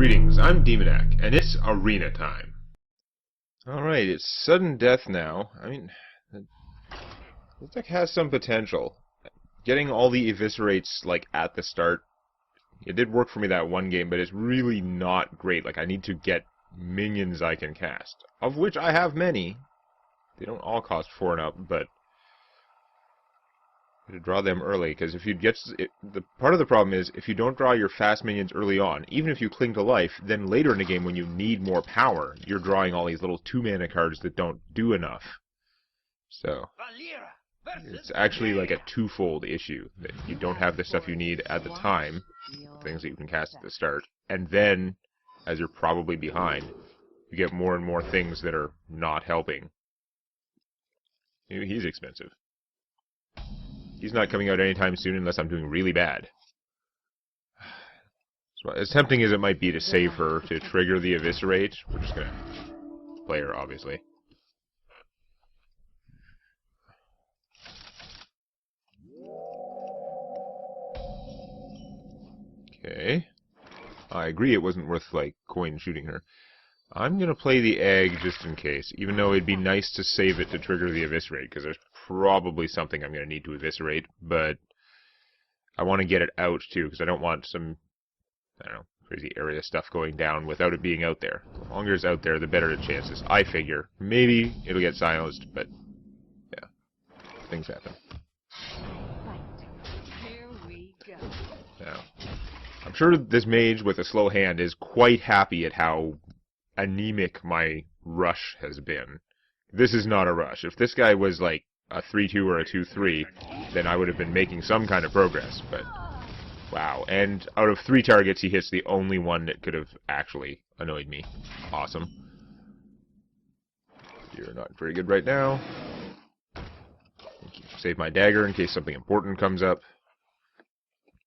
Greetings, I'm Demonac, and it's arena time. Alright, it's sudden death now. I mean, this deck has some potential. Getting all the eviscerates, like, at the start, it did work for me that one game, but it's really not great. Like, I need to get minions I can cast, of which I have many. They don't all cost 4 and up, but to draw them early, because if you get the part of the problem is if you don't draw your fast minions early on, even if you cling to life, then later in the game when you need more power, you're drawing all these little 2-mana cards that don't do enough. So it's actually like a twofold issue that you don't have the stuff you need at the time, things that you can cast at the start, and then as you're probably behind, you get more and more things that are not helping. He's expensive. He's not coming out anytime soon unless I'm doing really bad. So as tempting as it might be to save her to trigger the Eviscerate, we're just going to play her, obviously. Okay. I agree it wasn't worth, like, coin shooting her. I'm going to play the egg just in case, even though it'd be nice to save it to trigger the Eviscerate, because there's probably something I'm going to need to Eviscerate, but I want to get it out, too, because I don't want some, I don't know, crazy area stuff going down without it being out there. The longer it's out there, the better the chances. I figure. Maybe it'll get silenced, but, yeah, things happen. Here we go. Now, I'm sure this mage with a slow hand is quite happy at how anemic my rush has been. This is not a rush. If this guy was like a 3-2 or a 2-3, then I would have been making some kind of progress, but wow. And out of 3 targets, he hits the only one that could have actually annoyed me. Awesome. You're not very good right now. Save my dagger in case something important comes up.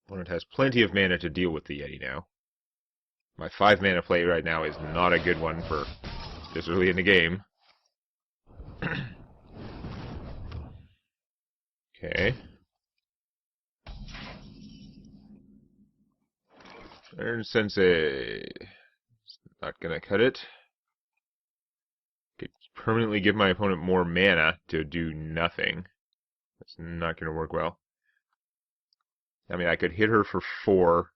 Opponent has plenty of mana to deal with the Yeti now. My 5-mana play right now is not a good one for this early in the game. Okay. Iron Sensei. Not gonna cut it. Could permanently give my opponent more mana to do nothing. That's not gonna work well. I mean, I could hit her for 4,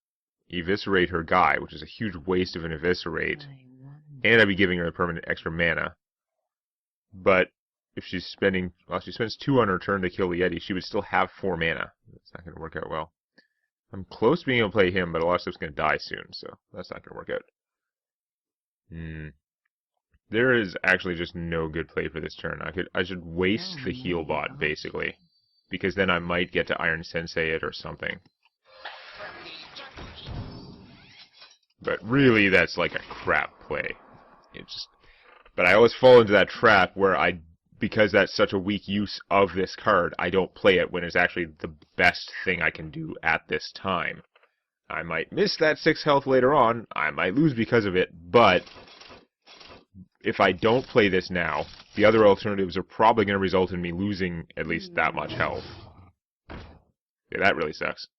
eviscerate her guy, which is a huge waste of an eviscerate, and I'd be giving her a permanent extra mana. But if she's spending, well, she spends 2 on her turn to kill the Yeti, she would still have 4 mana. That's not going to work out well. I'm close to being able to play him, but a lot of stuff's going to die soon, so that's not going to work out. There is actually just no good play for this turn. I should waste the heal bot, basically, because then I might get to Iron Sensei it or something. But really, that's like a crap play. But I always fall into that trap where because that's such a weak use of this card, I don't play it when it's actually the best thing I can do at this time. I might miss that 6 health later on, I might lose because of it, but if I don't play this now, the other alternatives are probably going to result in me losing at least that much health. Yeah, that really sucks.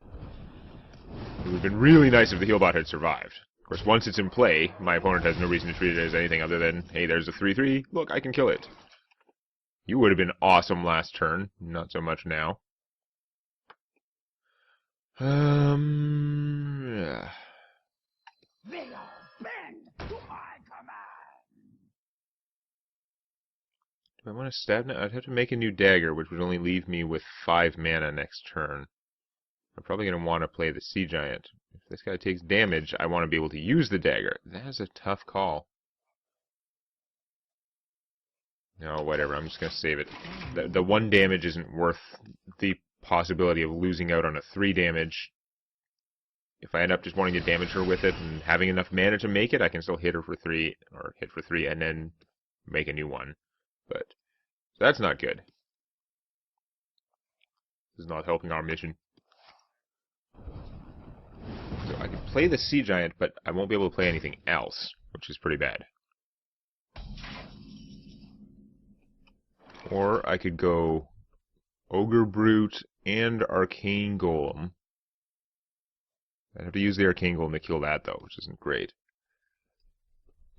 It would have been really nice if the heal bot had survived. Of course, once it's in play, my opponent has no reason to treat it as anything other than, hey, there's a 3-3, look, I can kill it. You would have been awesome last turn, not so much now. Yeah. Do I want to stab now? I'd have to make a new dagger, which would only leave me with 5 mana next turn. I'm probably going to want to play the Sea Giant. If this guy takes damage, I want to be able to use the dagger. That's a tough call. No, whatever. I'm just going to save it. The 1 damage isn't worth the possibility of losing out on a 3 damage. If I end up just wanting to damage her with it and having enough mana to make it, I can still hit her for 3, or hit for 3, and then make a new one. But that's not good. This is not helping our mission. So I can play the Sea Giant, but I won't be able to play anything else, which is pretty bad. Or I could go Ogre Brute and Arcane Golem. I have to use the Arcane Golem to kill that, though, which isn't great.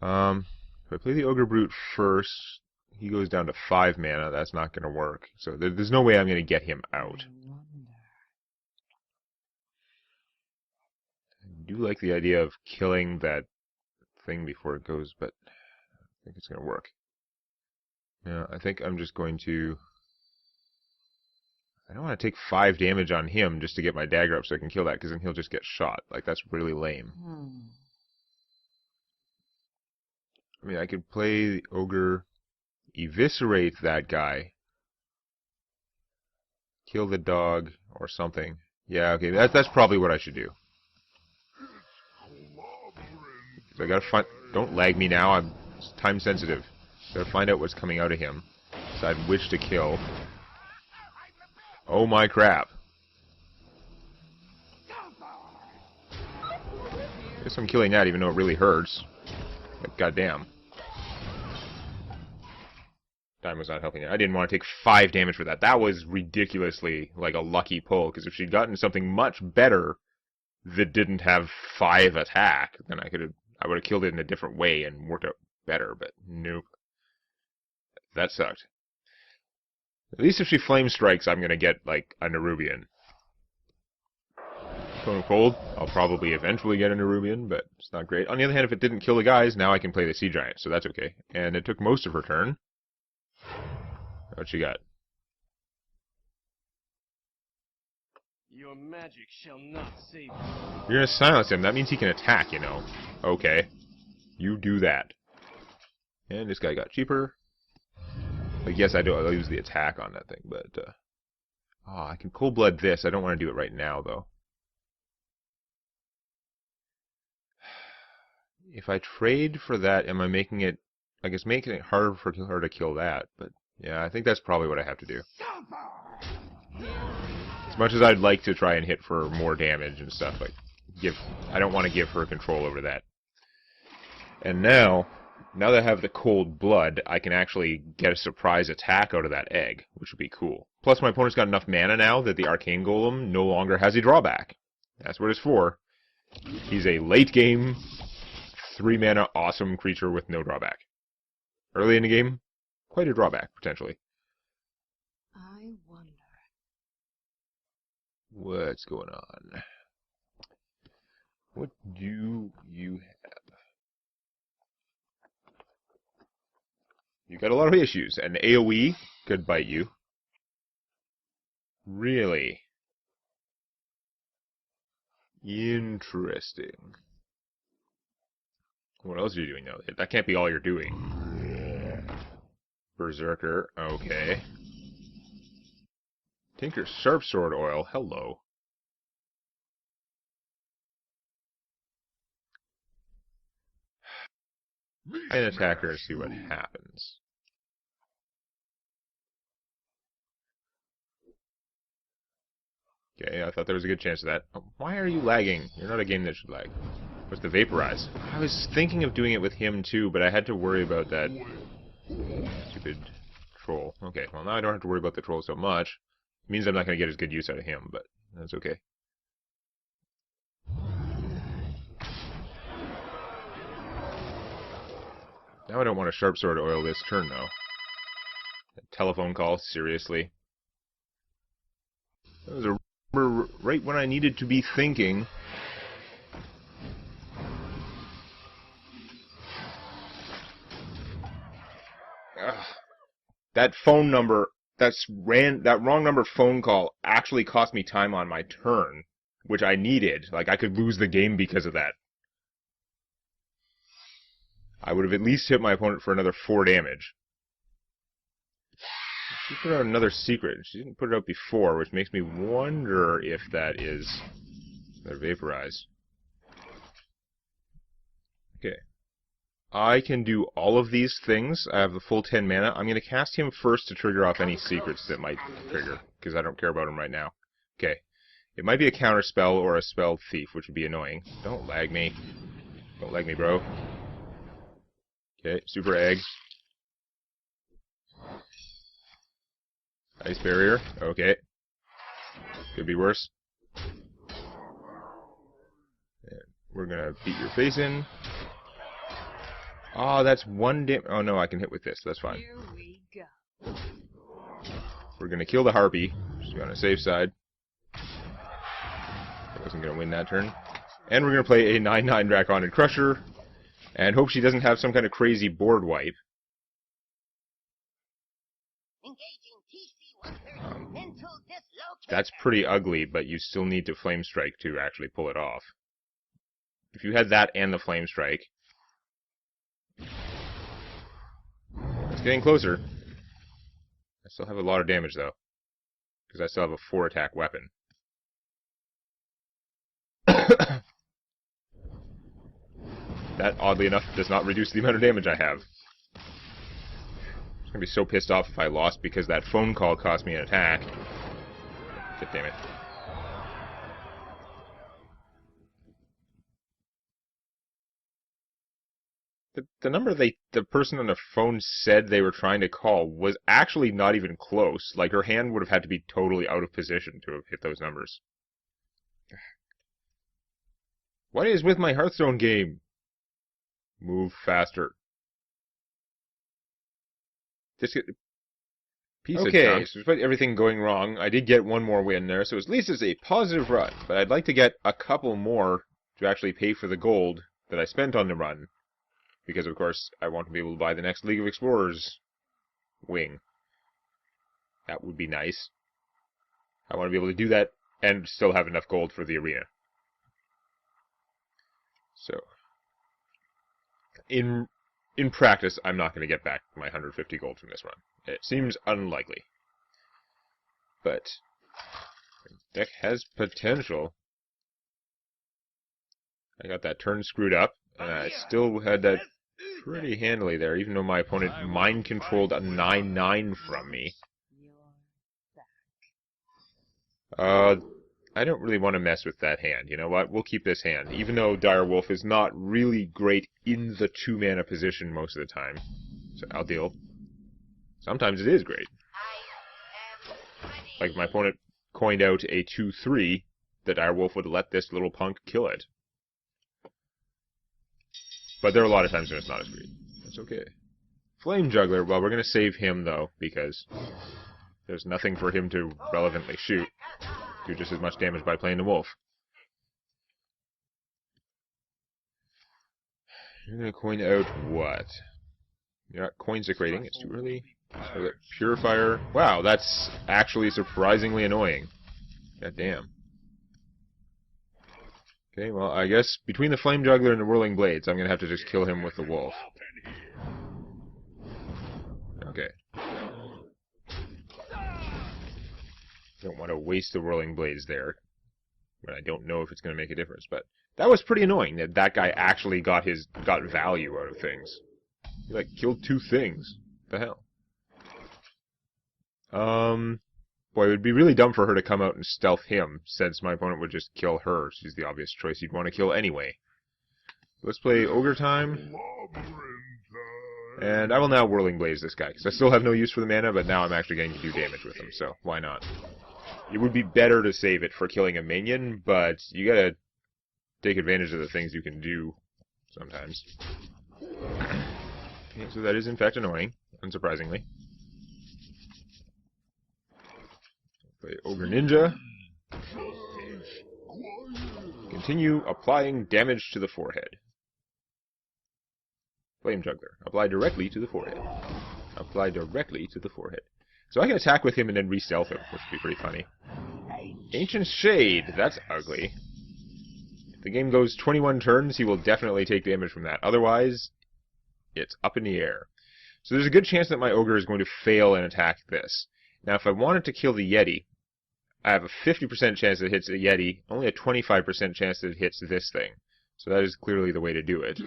If I play the Ogre Brute first, he goes down to 5 mana. That's not going to work. So there's no way I'm going to get him out. I do like the idea of killing that thing before it goes, but I don't think it's going to work. Yeah, I think I'm just going to... I don't want to take 5 damage on him just to get my dagger up so I can kill that, because then he'll just get shot. Like, that's really lame. I mean, I could play the Ogre, eviscerate that guy, kill the dog, or something. Yeah, okay, that's probably what I should do. So I gotta find... Don't lag me now, I'm time sensitive. Gotta find out what's coming out of him. Decide which to kill. Oh my crap. Guess I'm killing that even though it really hurts. But goddamn. Time was not helping it. I didn't want to take 5 damage for that. That was ridiculously like a lucky pull, because if she'd gotten something much better that didn't have 5 attack, then I would have killed it in a different way and worked out better, but nope. That sucked. At least if she flame strikes, I'm gonna get like a Nerubian. Stone Cold, I'll probably eventually get a Nerubian, but it's not great. On the other hand, if it didn't kill the guys, now I can play the Sea Giant, so that's okay. And it took most of her turn. What she got? Your magic shall not save you. You're gonna silence him. That means he can attack, you know. Okay. You do that. And this guy got cheaper. Like, yes, I'll use the attack on that thing, but... I can Cold Blood this. I don't want to do it right now, though. If I trade for that, am I making it... I guess making it harder for her to kill that, but... Yeah, I think that's probably what I have to do. As much as I'd like to try and hit for more damage and stuff, like... I don't want to give her control over that. And now that I have the Cold Blood, I can actually get a surprise attack out of that egg, which would be cool. Plus, my opponent's got enough mana now that the Arcane Golem no longer has a drawback. That's what it's for. He's a late-game, 3-mana awesome creature with no drawback. Early in the game, quite a drawback, potentially. I wonder... What's going on? What do you have? You got a lot of issues, and AoE could bite you. Really? Interesting. What else are you doing now? That can't be all you're doing. Berserker, okay. Tinker's Sharp Sword Oil, hello. An attacker to see what happens. Okay, I thought there was a good chance of that. Oh, why are you lagging? You're not a game that should lag. What's the Vaporize? I was thinking of doing it with him too, but I had to worry about that stupid troll. Okay, well now I don't have to worry about the troll so much. It means I'm not going to get as good use out of him, but that's okay. Now I don't want to Sharp Sword Oil this turn, though. A telephone call, seriously. That was a right when I needed to be thinking. Ugh. That phone number, that wrong number phone call actually cost me time on my turn, which I needed. Like, I could lose the game because of that. I would have at least hit my opponent for another 4 damage. She put out another secret. She didn't put it out before, which makes me wonder if that is their Vaporize. Okay. I can do all of these things. I have the full 10 mana. I'm going to cast him first to trigger off any secrets that might trigger, because I don't care about him right now. Okay. It might be a counter spell or a spell thief, which would be annoying. Don't lag me. Don't lag me, bro. Okay, Super Egg. Ice Barrier. Okay. Could be worse. We're gonna beat your face in. Oh, that's one Oh no, I can hit with this. That's fine. Here we go. We're gonna kill the harpy. Just be on a safe side. I wasn't gonna win that turn. And we're gonna play a 9/9 Draconic Crusher, and hope she doesn't have some kind of crazy board wipe. That's pretty ugly, but you still need to Flame Strike to actually pull it off. If you had that and the Flame Strike... It's getting closer. I still have a lot of damage, though. Because I still have a 4-attack weapon. That, oddly enough, does not reduce the amount of damage I have. I'm going to be so pissed off if I lost because that phone call cost me an attack. God damn it. The number the person on the phone said they were trying to call was actually not even close. Like, her hand would have had to be totally out of position to have hit those numbers. What is with my Hearthstone game? Move faster. Just get... Piece of junk. So despite everything going wrong, I did get one more win there, so at least it's a positive run. But I'd like to get a couple more to actually pay for the gold that I spent on the run. Because, of course, I want to be able to buy the next League of Explorers wing. That would be nice. I want to be able to do that and still have enough gold for the arena. So, in practice, I'm not going to get back my 150 gold from this run. It seems unlikely. But, the deck has potential. I got that turn screwed up, and I still had that pretty handily there, even though my opponent mind-controlled a 9/9 from me. I don't really want to mess with that hand. You know what? We'll keep this hand. Even though Direwolf is not really great in the 2-mana position most of the time. So I'll deal. Sometimes it is great. Like my opponent coined out a 2/3, the Direwolf would let this little punk kill it. But there are a lot of times when it's not as great. That's okay. Flame Juggler, well, we're going to save him, though, because there's nothing for him to relevantly shoot. Do just as much damage by playing the wolf. You're going to coin out what? You're not coinsecrating, it's too early. So Purifier. Wow, that's actually surprisingly annoying. God damn. Okay, well, I guess between the Flame Juggler and the Whirling Blades, I'm going to have to just kill him with the wolf. Okay. Don't want to waste the Whirling Blades there. But I don't know if it's going to make a difference. But that was pretty annoying that that guy actually got value out of things. He, like, killed 2 things. What the hell? Boy, it would be really dumb for her to come out and stealth him, since my opponent would just kill her. She's the obvious choice you'd want to kill anyway. Let's play Ogre time. And I will now Whirling Blaze this guy, because I still have no use for the mana, but now I'm actually getting to do damage with him, so why not? It would be better to save it for killing a minion, but you gotta take advantage of the things you can do sometimes. Okay, so that is in fact annoying, unsurprisingly. Play Ogre Ninja. Continue applying damage to the forehead. Flame Juggler. Apply directly to the forehead. Apply directly to the forehead. So I can attack with him and then re-stealth him, which would be pretty funny. Ancient Shade. That's ugly. If the game goes 21 turns, he will definitely take damage from that. Otherwise, it's up in the air. So there's a good chance that my Ogre is going to fail and attack this. Now, if I wanted to kill the Yeti, I have a 50% chance that it hits the Yeti, only a 25% chance that it hits this thing. So that is clearly the way to do it.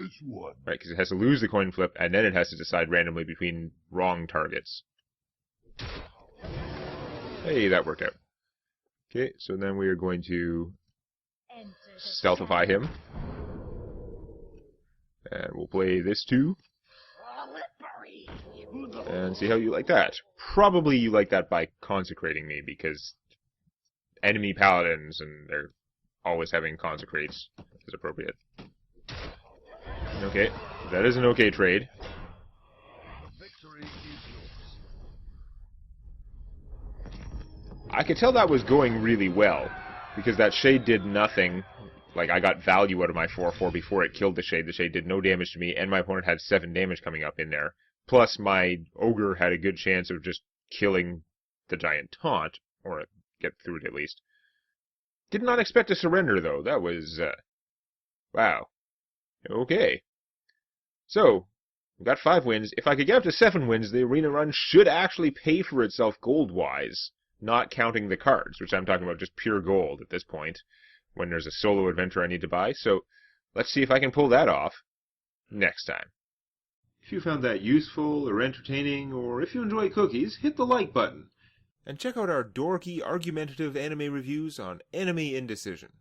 Right, because it has to lose the coin flip, and then it has to decide randomly between wrong targets. Hey, that worked out. Okay, so then we are going to stealthify him. And we'll play this too. And see how you like that. Probably you like that by consecrating me, because enemy paladins and their always having consecrates is appropriate. Okay, that is an okay trade. Victory is yours. I could tell that was going really well, because that Shade did nothing. Like, I got value out of my 4/4 before it killed the Shade. The Shade did no damage to me, and my opponent had 7 damage coming up in there. Plus, my Ogre had a good chance of just killing the Giant Taunt, or get through it at least. Did not expect to surrender, though. That was, wow. Okay. So, we've got 5 wins. If I could get up to 7 wins, the arena run should actually pay for itself gold-wise, not counting the cards, which I'm talking about just pure gold at this point, when there's a solo adventure I need to buy. So, let's see if I can pull that off next time. If you found that useful or entertaining, or if you enjoy cookies, hit the like button. And check out our dorky, argumentative anime reviews on Anime Indecision.